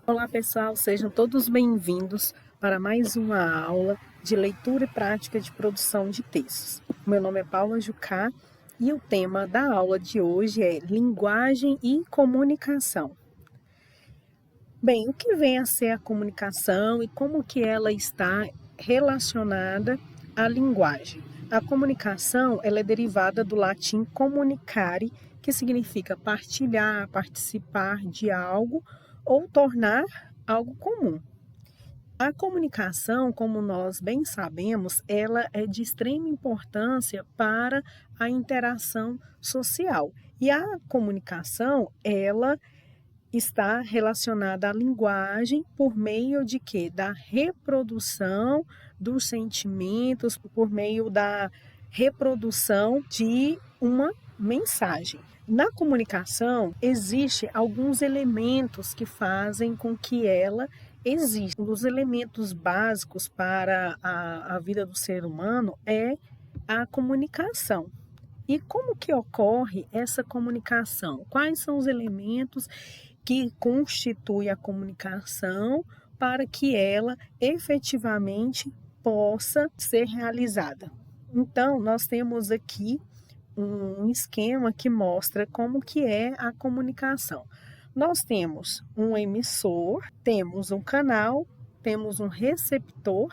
Olá pessoal, sejam todos bem-vindos para mais uma aula de leitura e prática de produção de textos. Meu nome é Paula Jucá e o tema da aula de hoje é linguagem e comunicação. Bem, o que vem a ser a comunicação e como que ela está relacionada à linguagem? A comunicação ela é derivada do latim comunicare, que significa partilhar, participar de algo ou tornar algo comum. A comunicação, como nós bem sabemos, ela é de extrema importância para a interação social. E a comunicação, ela está relacionada à linguagem por meio de quê? Da reprodução dos sentimentos, por meio da reprodução de uma mensagem. Na comunicação, existem alguns elementos que fazem com que ela exista. Um dos elementos básicos para a vida do ser humano é a comunicação. E como que ocorre essa comunicação? Quais são os elementos que constituem a comunicação para que ela efetivamente possa ser realizada? Então, nós temos aqui um esquema que mostra como que é a comunicação. Nós temos um emissor, temos um canal, temos um receptor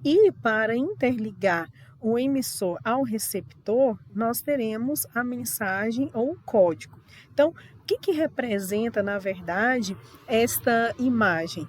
e para interligar o emissor ao receptor, nós teremos a mensagem ou o código. Então, o que representa, na verdade, esta imagem?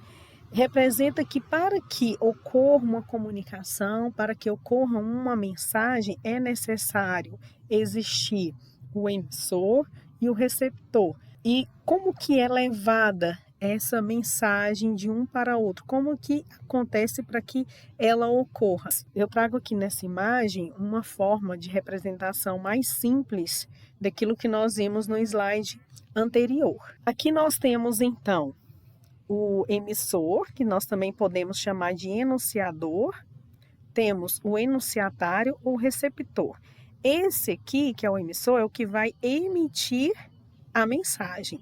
Representa que para que ocorra uma comunicação, para que ocorra uma mensagem, é necessário existir o emissor e o receptor. E como que é levada essa mensagem de um para outro? Como que acontece para que ela ocorra? Eu trago aqui nessa imagem uma forma de representação mais simples daquilo que nós vimos no slide anterior. Aqui nós temos então o emissor, que nós também podemos chamar de enunciador, temos o enunciatário ou receptor. Esse aqui, que é o emissor, é o que vai emitir a mensagem.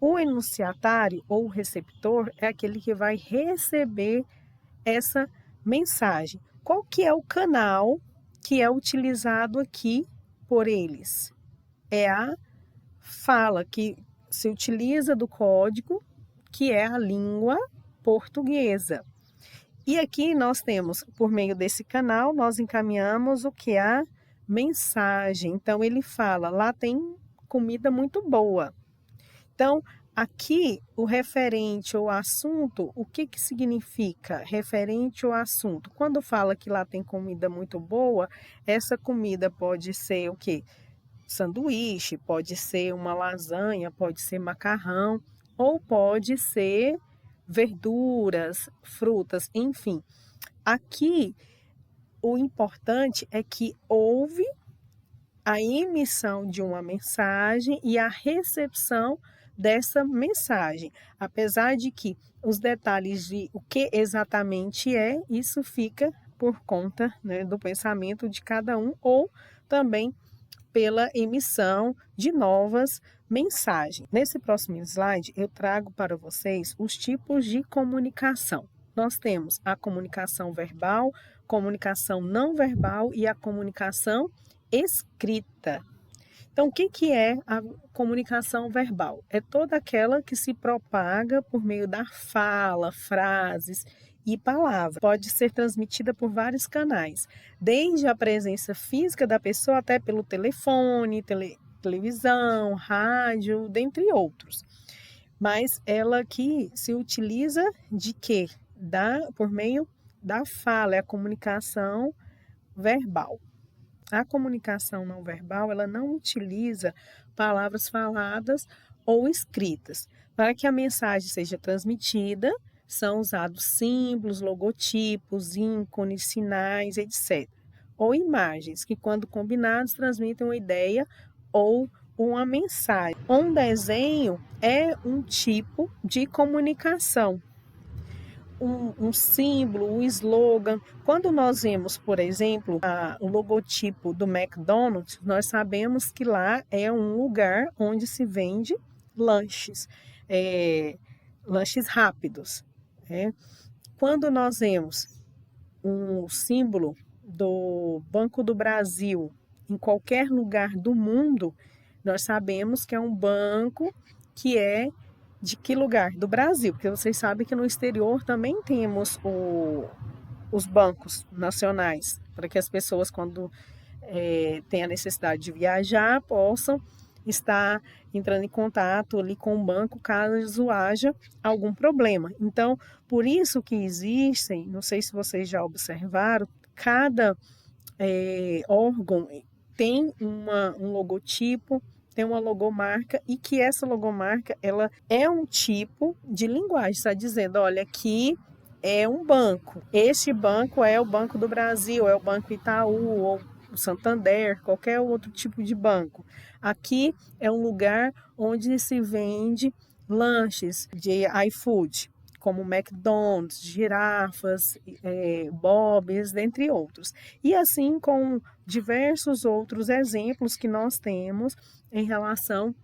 O enunciatário ou receptor é aquele que vai receber essa mensagem. Qual que é o canal que é utilizado aqui por eles? É a fala, que se utiliza do código, que é a língua portuguesa. E aqui nós temos, por meio desse canal, nós encaminhamos o que é a mensagem. Então, ele fala, lá tem comida muito boa. Então, aqui, o referente ou assunto, o que significa referente ou assunto? Quando fala que lá tem comida muito boa, essa comida pode ser o quê? Sanduíche, pode ser uma lasanha, pode ser macarrão, ou pode ser verduras, frutas, enfim. Aqui, o importante é que houve a emissão de uma mensagem e a recepção dessa mensagem. Apesar de que os detalhes de o que exatamente é, isso fica por conta, né, do pensamento de cada um ou também pela emissão de novas mensagens. Nesse próximo slide, eu trago para vocês os tipos de comunicação. Nós temos a comunicação verbal, comunicação não verbal e a comunicação escrita. Então, o que é a comunicação verbal? É toda aquela que se propaga por meio da fala, frases e palavras. Pode ser transmitida por vários canais, desde a presença física da pessoa até pelo telefone, televisão, rádio, dentre outros. Mas ela aqui se utiliza de quê? Por meio da fala, é a comunicação verbal. A comunicação não verbal, ela não utiliza palavras faladas ou escritas. Para que a mensagem seja transmitida, são usados símbolos, logotipos, ícones, sinais, etc. Ou imagens, que quando combinados transmitem uma ideia ou uma mensagem. Um desenho é um tipo de comunicação. Um símbolo, um slogan. Quando nós vemos, por exemplo, o logotipo do McDonald's, nós sabemos que lá é um lugar onde se vende lanches. lanches rápidos, né? Quando nós vemos um símbolo do Banco do Brasil em qualquer lugar do mundo, nós sabemos que é um banco que é de que lugar? Do Brasil, porque vocês sabem que no exterior também temos os bancos nacionais, para que as pessoas, quando têm a necessidade de viajar, possam estar entrando em contato ali com o banco caso haja algum problema. Então, por isso que existem, não sei se vocês já observaram, cada órgão tem um logotipo, tem uma logomarca, e que essa logomarca ela é um tipo de linguagem, está dizendo, olha, aqui é um banco, este banco é o Banco do Brasil, é o Banco Itaú, ou o Santander, qualquer outro tipo de banco. Aqui é um lugar onde se vende lanches de iFood, como McDonald's, girafas, Bob's, dentre outros. E assim com diversos outros exemplos que nós temos em relação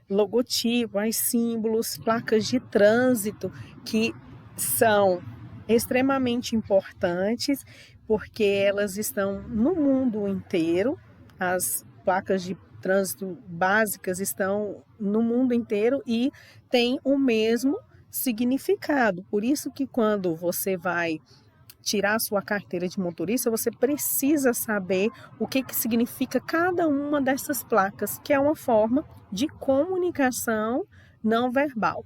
logotipo, aos símbolos, placas de trânsito, que são extremamente importantes, porque elas estão no mundo inteiro. As placas de trânsito básicas estão no mundo inteiro e têm o mesmo significado. Por isso que quando você vai tirar a sua carteira de motorista, você precisa saber o que significa cada uma dessas placas, que é uma forma de comunicação não verbal.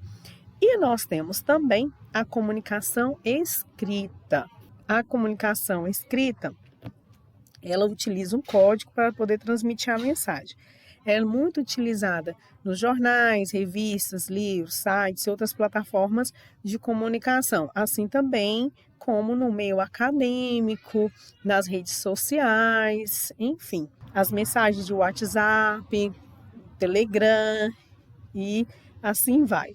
E nós temos também a comunicação escrita. A comunicação escrita, ela utiliza um código para poder transmitir a mensagem. Ela é muito utilizada nos jornais, revistas, livros, sites e outras plataformas de comunicação, assim também como no meio acadêmico, nas redes sociais, enfim, as mensagens de WhatsApp, Telegram e assim vai.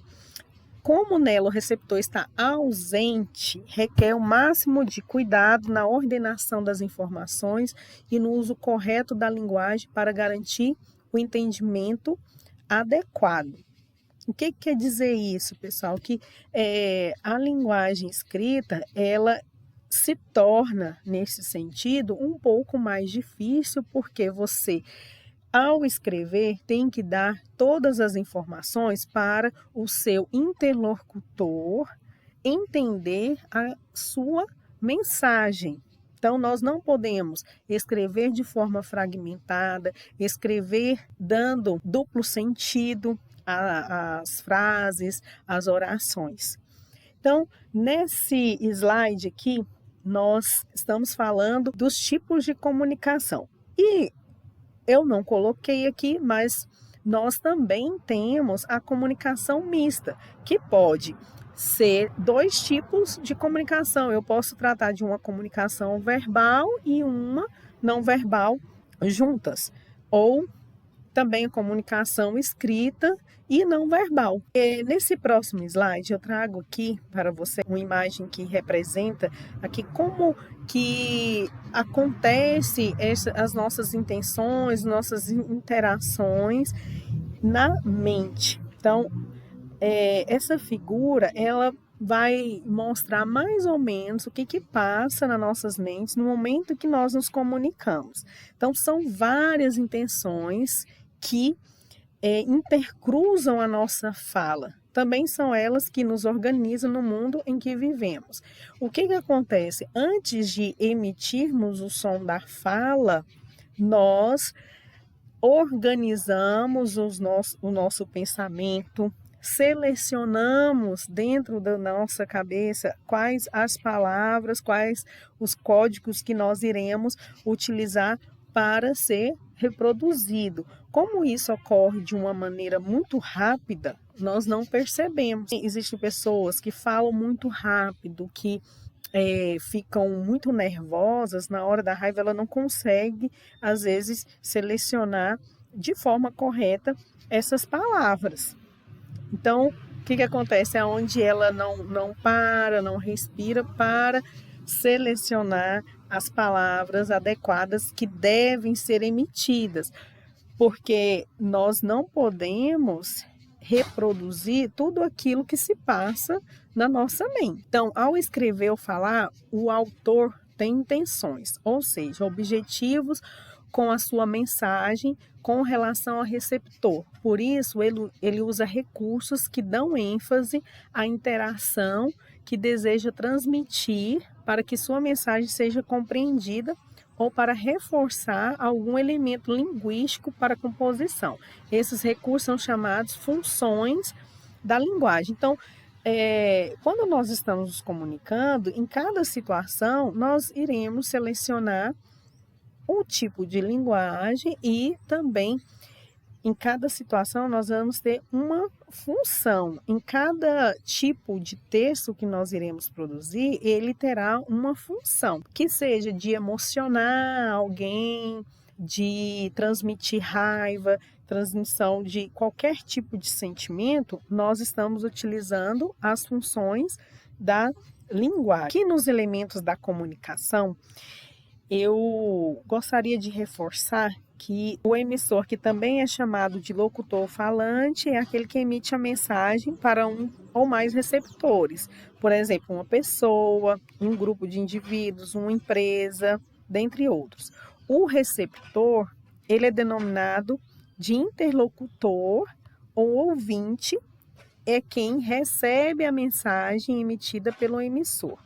Como nela o receptor está ausente, requer o máximo de cuidado na ordenação das informações e no uso correto da linguagem para garantir o entendimento adequado. O que quer dizer isso, pessoal? Que a linguagem escrita, ela se torna, nesse sentido, um pouco mais difícil, porque você, ao escrever, tem que dar todas as informações para o seu interlocutor entender a sua mensagem. Então, nós não podemos escrever de forma fragmentada, escrever dando duplo sentido às frases, às orações. Então, nesse slide aqui, nós estamos falando dos tipos de comunicação. E eu não coloquei aqui, mas nós também temos a comunicação mista, que pode ser dois tipos de comunicação. Eu posso tratar de uma comunicação verbal e uma não verbal juntas, ou também a comunicação escrita e não verbal. E nesse próximo slide eu trago aqui para você uma imagem que representa aqui como que acontece as nossas intenções, nossas interações na mente. Então, essa figura, ela vai mostrar mais ou menos o que passa nas nossas mentes no momento que nós nos comunicamos. Então, são várias intenções que intercruzam a nossa fala. Também são elas que nos organizam no mundo em que vivemos. O que acontece? Antes de emitirmos o som da fala, nós organizamos o nosso pensamento, selecionamos dentro da nossa cabeça quais as palavras, quais os códigos que nós iremos utilizar para ser reproduzido. Como isso ocorre de uma maneira muito rápida, nós não percebemos. Existem pessoas que falam muito rápido, que ficam muito nervosas, na hora da raiva ela não consegue, às vezes, selecionar de forma correta essas palavras. Então, o que acontece? É onde ela não para, não respira para selecionar as palavras adequadas que devem ser emitidas, porque nós não podemos reproduzir tudo aquilo que se passa na nossa mente. Então, ao escrever ou falar, o autor tem intenções, ou seja, objetivos com a sua mensagem com relação ao receptor. Por isso, ele usa recursos que dão ênfase à interação que deseja transmitir para que sua mensagem seja compreendida ou para reforçar algum elemento linguístico para a composição. Esses recursos são chamados funções da linguagem. Então, quando nós estamos nos comunicando, em cada situação, nós iremos selecionar o tipo de linguagem e também, em cada situação, nós vamos ter uma função. Em cada tipo de texto que nós iremos produzir, ele terá uma função, que seja de emocionar alguém, de transmitir raiva, transmissão de qualquer tipo de sentimento. Nós estamos utilizando as funções da linguagem. Aqui nos elementos da comunicação, eu gostaria de reforçar que o emissor, que também é chamado de locutor falante, é aquele que emite a mensagem para um ou mais receptores. Por exemplo, uma pessoa, um grupo de indivíduos, uma empresa, dentre outros. O receptor, ele é denominado de interlocutor ou ouvinte, é quem recebe a mensagem emitida pelo emissor.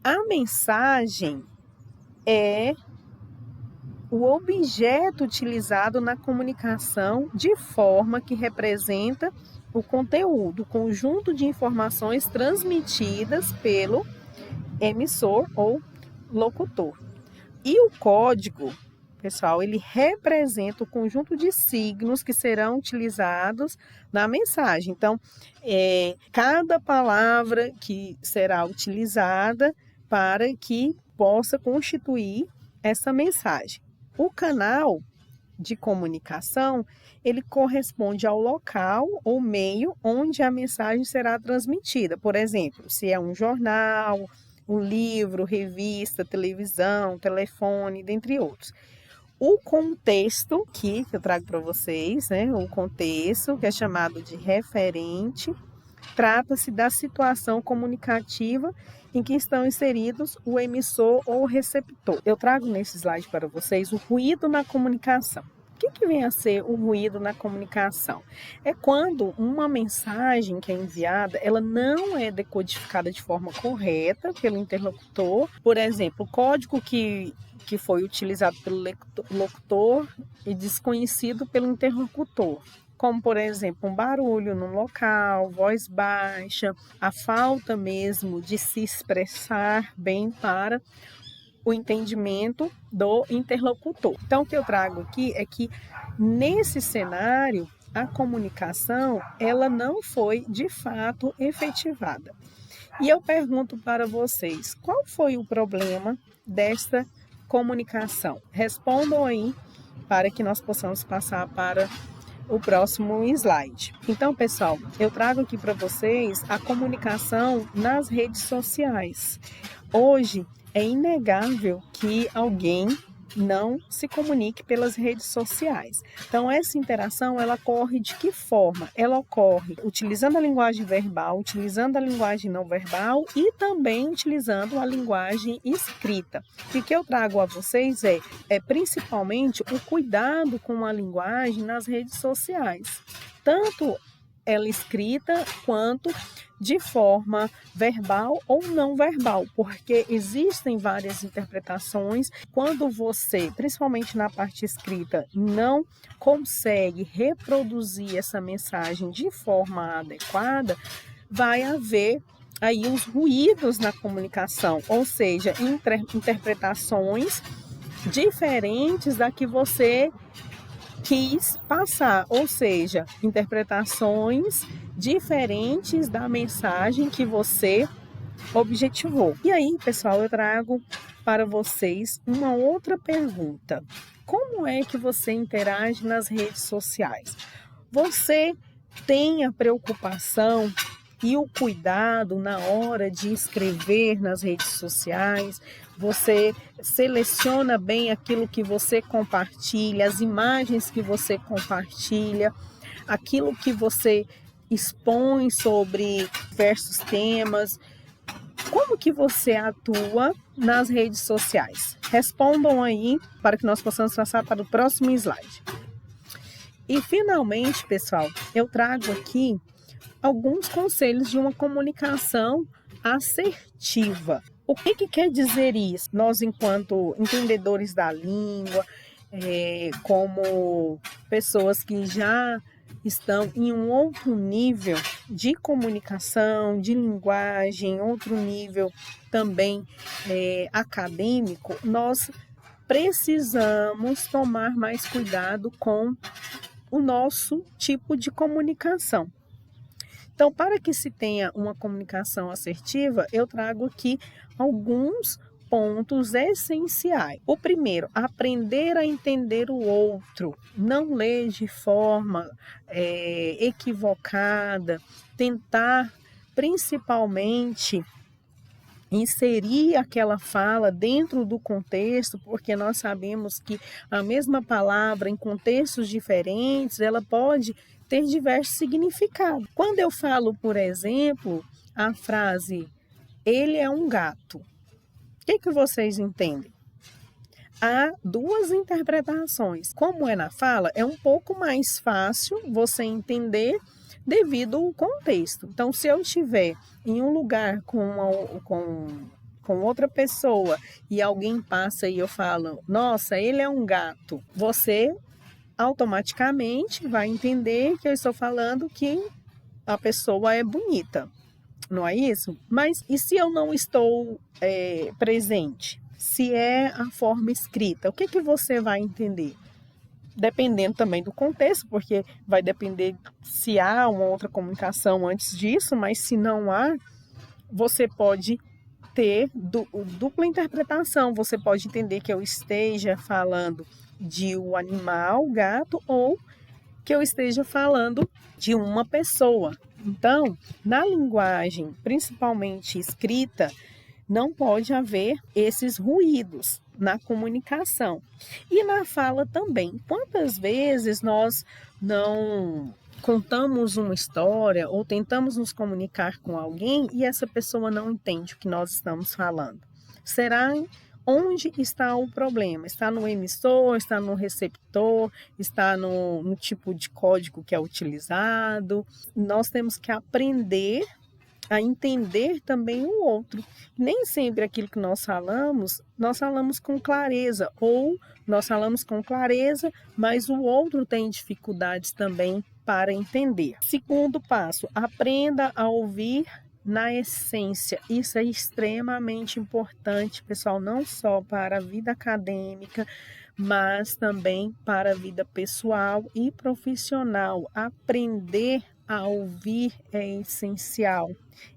A mensagem é o objeto utilizado na comunicação de forma que representa o conteúdo, o conjunto de informações transmitidas pelo emissor ou locutor. E o código, pessoal, ele representa o conjunto de signos que serão utilizados na mensagem. Então, cada palavra que será utilizada para que possa constituir essa mensagem. O canal de comunicação, ele corresponde ao local ou meio onde a mensagem será transmitida. Por exemplo, se é um jornal, um livro, revista, televisão, telefone, dentre outros. O contexto que eu trago para vocês, o contexto, que é chamado de referente, trata-se da situação comunicativa em que estão inseridos o emissor ou o receptor. Eu trago nesse slide para vocês o ruído na comunicação. O que vem a ser o ruído na comunicação? É quando uma mensagem que é enviada, ela não é decodificada de forma correta pelo interlocutor. Por exemplo, o código que foi utilizado pelo locutor e desconhecido pelo interlocutor. Como, por exemplo, um barulho no local, voz baixa, a falta mesmo de se expressar bem para o entendimento do interlocutor. Então, o que eu trago aqui é que, nesse cenário, a comunicação, ela não foi, de fato, efetivada. E eu pergunto para vocês, qual foi o problema desta comunicação? Respondam aí para que nós possamos passar para o próximo slide. Então, pessoal, eu trago aqui para vocês a comunicação nas redes sociais. Hoje, é inegável que alguém não se comunique pelas redes sociais. Então, essa interação, ela ocorre de que forma? Ela ocorre utilizando a linguagem verbal, utilizando a linguagem não verbal e também utilizando a linguagem escrita. E o que eu trago a vocês é principalmente o cuidado com a linguagem nas redes sociais. Tanto ela escrita quanto de forma verbal ou não verbal, porque existem várias interpretações. Quando você, principalmente na parte escrita, não consegue reproduzir essa mensagem de forma adequada, vai haver aí os ruídos na comunicação, ou seja, interpretações diferentes da que você quis passar, ou seja, interpretações diferentes da mensagem que você objetivou. E aí, pessoal, eu trago para vocês uma outra pergunta. Como é que você interage nas redes sociais? Você tem a preocupação e o cuidado na hora de escrever nas redes sociais? Você seleciona bem aquilo que você compartilha, as imagens que você compartilha, aquilo que você expõe sobre diversos temas. Como que você atua nas redes sociais? Respondam aí para que nós possamos passar para o próximo slide. E finalmente, pessoal, eu trago aqui alguns conselhos de uma comunicação assertiva. O que quer dizer isso? Nós, enquanto entendedores da língua, como pessoas que já estão em um outro nível de comunicação, de linguagem, outro nível também acadêmico, nós precisamos tomar mais cuidado com o nosso tipo de comunicação. Então, para que se tenha uma comunicação assertiva, eu trago aqui alguns pontos essenciais. O primeiro, aprender a entender o outro, não ler de forma equivocada, tentar principalmente inserir aquela fala dentro do contexto, porque nós sabemos que a mesma palavra em contextos diferentes, ela pode ter diversos significados. Quando eu falo, por exemplo, a frase "ele é um gato", o que vocês entendem? Há duas interpretações. Como é na fala, é um pouco mais fácil você entender devido ao contexto. Então, se eu estiver em um lugar com outra pessoa e alguém passa e eu falo, nossa, ele é um gato, você automaticamente vai entender que eu estou falando que a pessoa é bonita, não é isso? Mas e se eu não estou presente? Se é a forma escrita, o que você vai entender? Dependendo também do contexto, porque vai depender se há uma outra comunicação antes disso, mas se não há, você pode ter dupla interpretação. Você pode entender que eu esteja falando de um animal, gato, ou que eu esteja falando de uma pessoa. Então, na linguagem, principalmente escrita, não pode haver esses ruídos na comunicação. E na fala também. Quantas vezes nós não contamos uma história ou tentamos nos comunicar com alguém e essa pessoa não entende o que nós estamos falando? Será onde está o problema? Está no emissor, está no receptor, está no tipo de código que é utilizado? Nós temos que aprender a entender também o outro. Nem sempre aquilo que nós falamos com clareza, ou nós falamos com clareza, mas o outro tem dificuldades também para entender. Segundo passo, aprenda a ouvir na essência. Isso é extremamente importante, pessoal, não só para a vida acadêmica, mas também para a vida pessoal e profissional. Aprender a ouvir é essencial.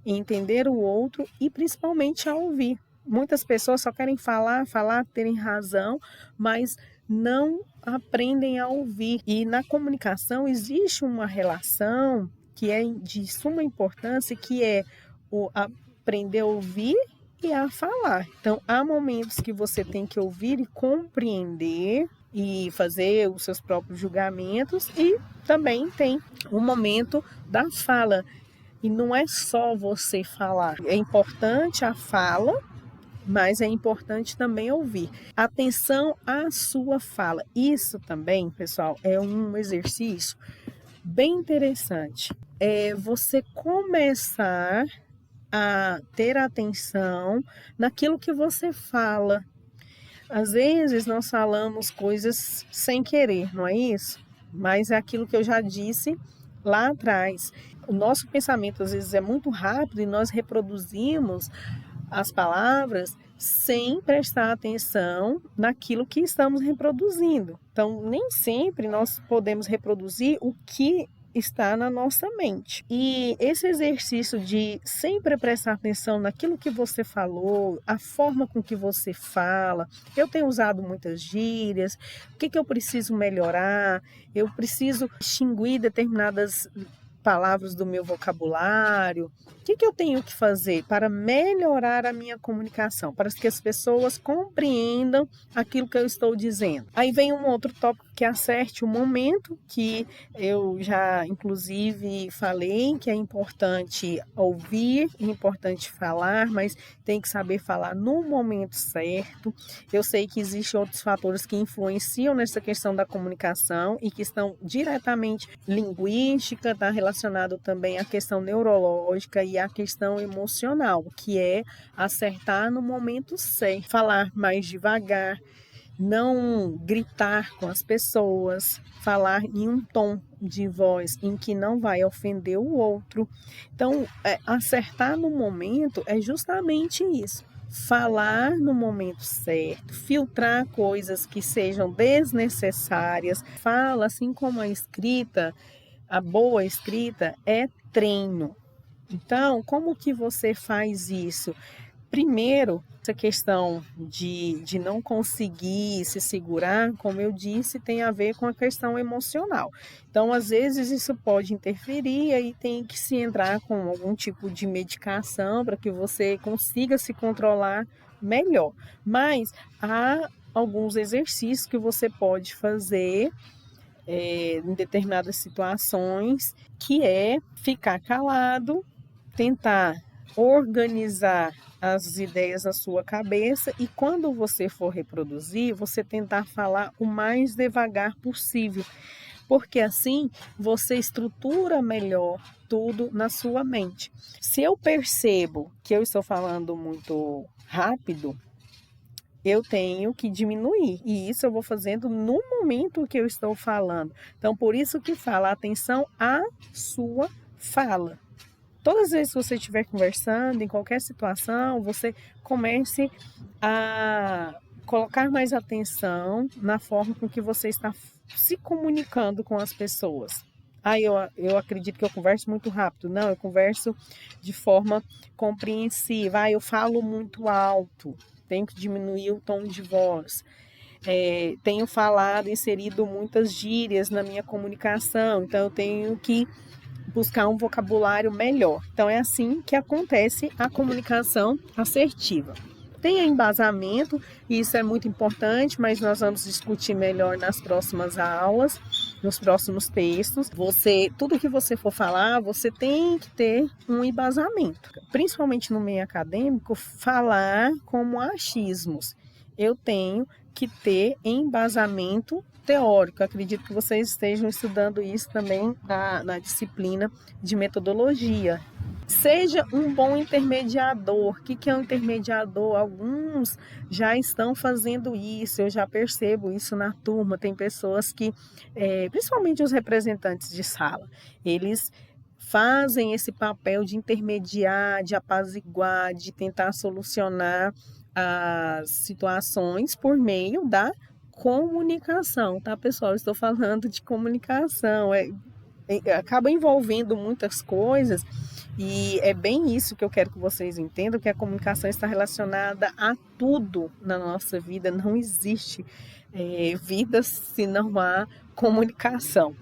Entender o outro e principalmente a ouvir. Muitas pessoas só querem falar, terem razão, mas não aprendem a ouvir. E na comunicação existe uma relação que é de suma importância, que é o aprender a ouvir e a falar. Então, há momentos que você tem que ouvir e compreender e fazer os seus próprios julgamentos, e também tem o momento da fala. E não é só você falar. É importante a fala, mas é importante também ouvir. Atenção à sua fala. Isso também, pessoal, é um exercício bem interessante. É você começar a ter atenção naquilo que você fala. Às vezes nós falamos coisas sem querer, não é isso? Mas é aquilo que eu já disse lá atrás. O nosso pensamento às vezes é muito rápido e nós reproduzimos as palavras sem prestar atenção naquilo que estamos reproduzindo. Então, nem sempre nós podemos reproduzir o que está na nossa mente. E esse exercício de sempre prestar atenção naquilo que você falou, a forma com que você fala. Eu tenho usado muitas gírias. O que eu preciso melhorar? Eu preciso distinguir determinadas palavras do meu vocabulário. O que eu tenho que fazer para melhorar a minha comunicação, para que as pessoas compreendam aquilo que eu estou dizendo? Aí vem um outro tópico que acerte o momento, que eu já inclusive falei que é importante ouvir, é importante falar, mas tem que saber falar no momento certo. Eu sei que existem outros fatores que influenciam nessa questão da comunicação e que estão diretamente linguística, está relacionado também à questão neurológica e à questão emocional, que é acertar no momento certo, falar mais devagar, não gritar com as pessoas, falar em um tom de voz em que não vai ofender o outro. Então, acertar no momento é justamente isso. Falar no momento certo, filtrar coisas que sejam desnecessárias. Fala, assim como a escrita, a boa escrita é treino. Então, como que você faz isso? Primeiro, essa questão de não conseguir se segurar, como eu disse, tem a ver com a questão emocional. Então, às vezes, isso pode interferir e aí tem que se entrar com algum tipo de medicação para que você consiga se controlar melhor. Mas há alguns exercícios que você pode fazer em determinadas situações, que é ficar calado, tentar organizar as ideias na sua cabeça e quando você for reproduzir, você tentar falar o mais devagar possível, porque assim você estrutura melhor tudo na sua mente. Se eu percebo que eu estou falando muito rápido, eu tenho que diminuir, e isso eu vou fazendo no momento que eu estou falando. Então, por isso que fala atenção à sua fala. Todas as vezes que você estiver conversando, em qualquer situação, você comece a colocar mais atenção na forma com que você está se comunicando com as pessoas. Eu acredito que eu converso muito rápido. Não, eu converso de forma compreensiva. Eu falo muito alto. Tenho que diminuir o tom de voz. Tenho falado, inserido muitas gírias na minha comunicação. Então, eu tenho que buscar um vocabulário melhor. Então, é assim que acontece a comunicação assertiva. Tenha embasamento, e isso é muito importante, mas nós vamos discutir melhor nas próximas aulas, nos próximos textos. Tudo que você for falar, você tem que ter um embasamento. Principalmente no meio acadêmico, falar como achismos. Eu tenho que ter embasamento teórico. Acredito que vocês estejam estudando isso também na disciplina de metodologia. Seja um bom intermediador. O que é um intermediador? Alguns já estão fazendo isso, eu já percebo isso na turma. Tem pessoas que, principalmente os representantes de sala, eles fazem esse papel de intermediar, de apaziguar, de tentar solucionar as situações por meio da comunicação, tá, pessoal? Estou falando de comunicação, acaba envolvendo muitas coisas e é bem isso que eu quero que vocês entendam, que a comunicação está relacionada a tudo na nossa vida, não existe vida se não há comunicação.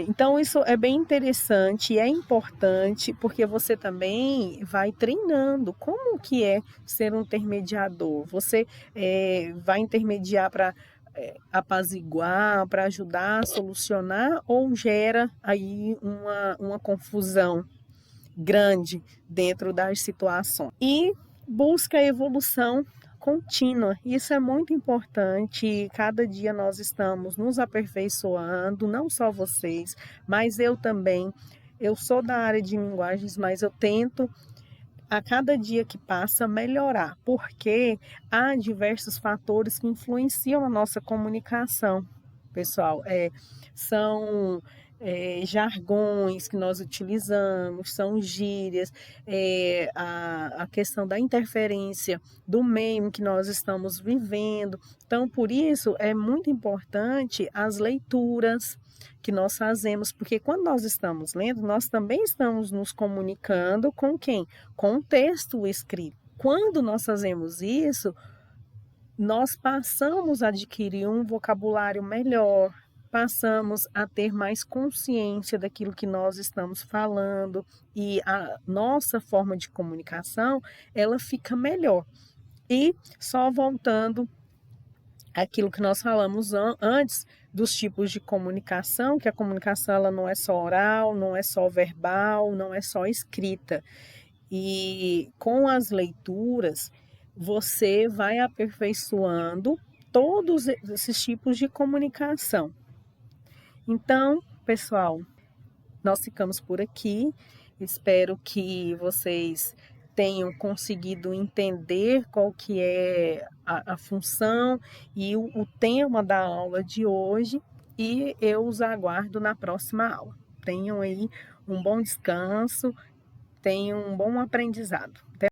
Então isso é bem interessante e é importante porque você também vai treinando como que é ser um intermediador. Você vai intermediar para apaziguar, para ajudar a solucionar ou gera aí uma confusão grande dentro das situações. E busca a evolução contínua. Isso é muito importante. Cada dia nós estamos nos aperfeiçoando, não só vocês, mas eu também. Eu sou da área de linguagens, mas eu tento a cada dia que passa melhorar, porque há diversos fatores que influenciam a nossa comunicação, pessoal. São jargões que nós utilizamos, são gírias, a questão da interferência do meio em que nós estamos vivendo. Então, por isso, é muito importante as leituras que nós fazemos, porque quando nós estamos lendo, nós também estamos nos comunicando com quem? Com o texto escrito. Quando nós fazemos isso, nós passamos a adquirir um vocabulário melhor, passamos a ter mais consciência daquilo que nós estamos falando e a nossa forma de comunicação, ela fica melhor. E só voltando aquilo que nós falamos antes dos tipos de comunicação, que a comunicação ela não é só oral, não é só verbal, não é só escrita. E com as leituras, você vai aperfeiçoando todos esses tipos de comunicação. Então, pessoal, nós ficamos por aqui. Espero que vocês tenham conseguido entender qual que é a função e o tema da aula de hoje, e eu os aguardo na próxima aula. Tenham aí um bom descanso, tenham um bom aprendizado. Até